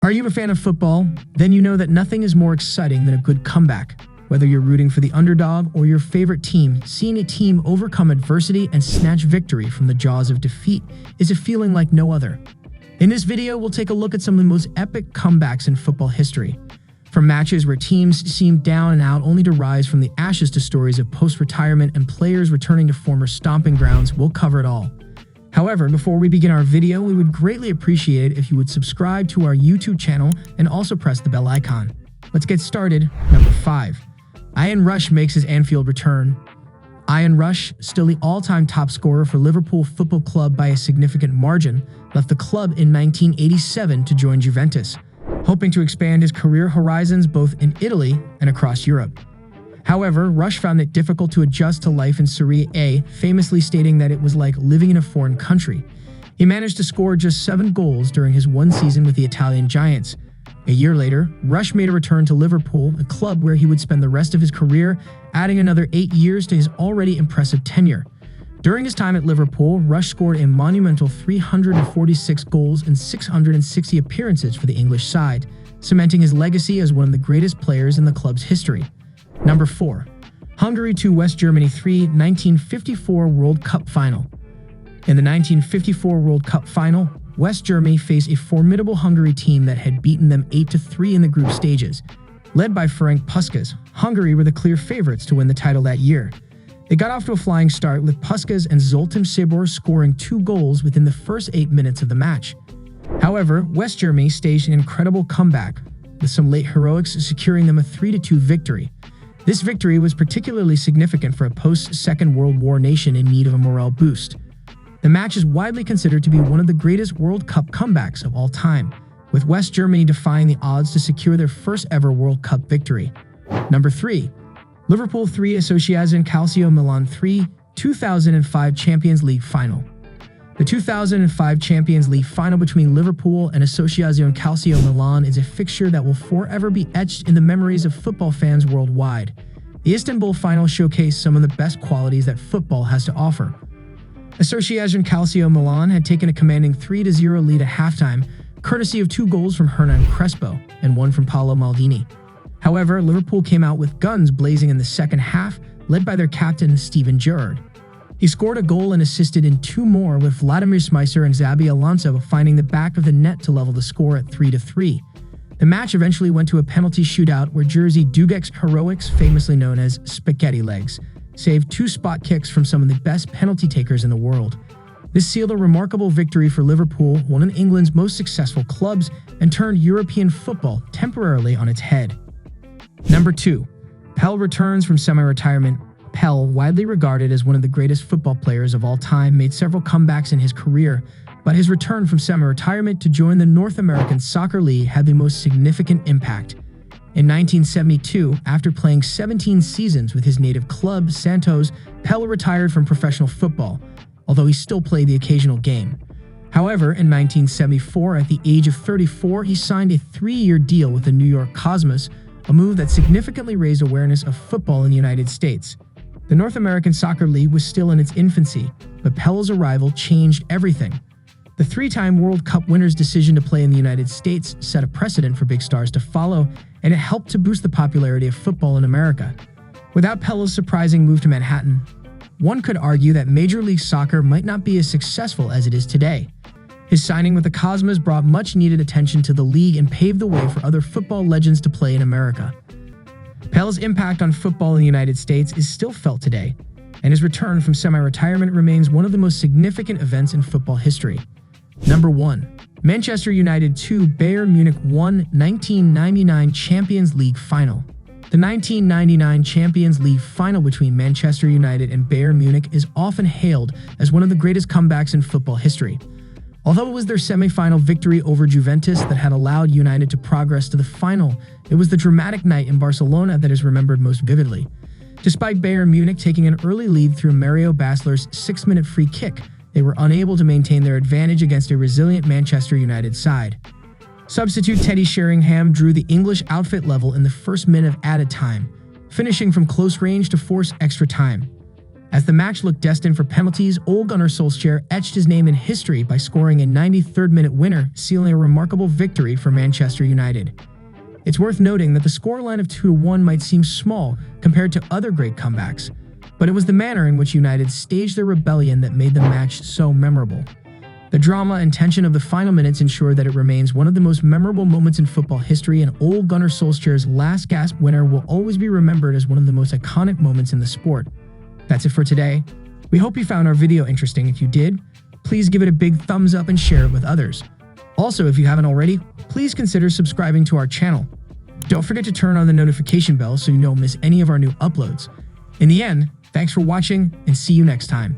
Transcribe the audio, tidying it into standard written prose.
Are you a fan of football? Then you know that nothing is more exciting than a good comeback. Whether you're rooting for the underdog or your favorite team, seeing a team overcome adversity and snatch victory from the jaws of defeat is a feeling like no other. In this video, we'll take a look at some of the most epic comebacks in football history. From matches where teams seemed down and out only to rise from the ashes to stories of post-retirement and players returning to former stomping grounds, we'll cover it all. However, before we begin our video, we would greatly appreciate it if you would subscribe to our YouTube channel and also press the bell icon. Let's get started. Number 5. Ian Rush makes his Anfield return. Ian Rush, still the all-time top scorer for Liverpool Football Club by a significant margin, left the club in 1987 to join Juventus, hoping to expand his career horizons both in Italy and across Europe. However, Rush found it difficult to adjust to life in Serie A, famously stating that it was like living in a foreign country. He managed to score just 7 goals during his one season with the Italian Giants. A year later, Rush made a return to Liverpool, a club where he would spend the rest of his career, adding another 8 years to his already impressive tenure. During his time at Liverpool, Rush scored a monumental 346 goals in 660 appearances for the English side, cementing his legacy as one of the greatest players in the club's history. Number 4. Hungary 2 West Germany 3 1954 World Cup Final. In the 1954 World Cup Final, West Germany faced a formidable Hungary team that had beaten them 8-3 in the group stages. Led by Ferenc Puskás, Hungary were the clear favorites to win the title that year. They got off to a flying start with Puskás and Zoltán Csibor scoring 2 goals within the first 8 minutes of the match. However, West Germany staged an incredible comeback, with some late heroics securing them a 3-2 victory. This victory was particularly significant for a post-Second World War nation in need of a morale boost. The match is widely considered to be one of the greatest World Cup comebacks of all time, with West Germany defying the odds to secure their first ever World Cup victory. Number 3. Liverpool 3 Associazione Calcio Milan 3 2005 Champions League Final. The 2005 Champions League Final between Liverpool and Associazione Calcio Milan is a fixture that will forever be etched in the memories of football fans worldwide. The Istanbul final showcased some of the best qualities that football has to offer. Associazione Calcio Milan had taken a commanding 3-0 lead at halftime, courtesy of 2 goals from Hernan Crespo and 1 from Paolo Maldini. However, Liverpool came out with guns blazing in the second half, led by their captain Steven Gerrard. He scored a goal and assisted in 2 more, with Vladimir Smicer and Xabi Alonso finding the back of the net to level the score at 3-3. The match eventually went to a penalty shootout where Jerzy Dudek's heroics, famously known as spaghetti legs, saved 2 spot kicks from some of the best penalty takers in the world. This sealed a remarkable victory for Liverpool, one of England's most successful clubs, and turned European football temporarily on its head. Number 2. Pele returns from semi-retirement. Pele, widely regarded as one of the greatest football players of all time, made several comebacks in his career, but his return from semi-retirement to join the North American Soccer League had the most significant impact. In 1972, after playing 17 seasons with his native club, Santos, Pele retired from professional football, although he still played the occasional game. However, in 1974, at the age of 34, he signed a 3-year deal with the New York Cosmos, a move that significantly raised awareness of football in the United States. The North American Soccer League was still in its infancy, but Pele's arrival changed everything. The 3-time World Cup winner's decision to play in the United States set a precedent for big stars to follow, and it helped to boost the popularity of football in America. Without Pele's surprising move to Manhattan, one could argue that Major League Soccer might not be as successful as it is today. His signing with the Cosmos brought much-needed attention to the league and paved the way for other football legends to play in America. Pele's impact on football in the United States is still felt today, and his return from semi-retirement remains one of the most significant events in football history. Number 1. Manchester United 2 Bayern Munich 1 1999 Champions League Final. The 1999 Champions League Final between Manchester United and Bayern Munich is often hailed as one of the greatest comebacks in football history. Although it was their semi-final victory over Juventus that had allowed United to progress to the final, it was the dramatic night in Barcelona that is remembered most vividly. Despite Bayern Munich taking an early lead through Mario Basler's 6-minute free kick, they were unable to maintain their advantage against a resilient Manchester United side. Substitute Teddy Sheringham drew the English outfit level in the first minute of added time, finishing from close range to force extra time. As the match looked destined for penalties, Ole Gunnar Solskjaer etched his name in history by scoring a 93rd-minute winner, sealing a remarkable victory for Manchester United. It's worth noting that the scoreline of 2-1 might seem small compared to other great comebacks, but it was the manner in which United staged their rebellion that made the match so memorable. The drama and tension of the final minutes ensure that it remains one of the most memorable moments in football history, and Ole Gunnar Solskjaer's last gasp winner will always be remembered as one of the most iconic moments in the sport. That's it for today. We hope you found our video interesting. If you did, please give it a big thumbs up and share it with others. Also, if you haven't already, please consider subscribing to our channel. Don't forget to turn on the notification bell so you don't miss any of our new uploads. In the end, thanks for watching and see you next time.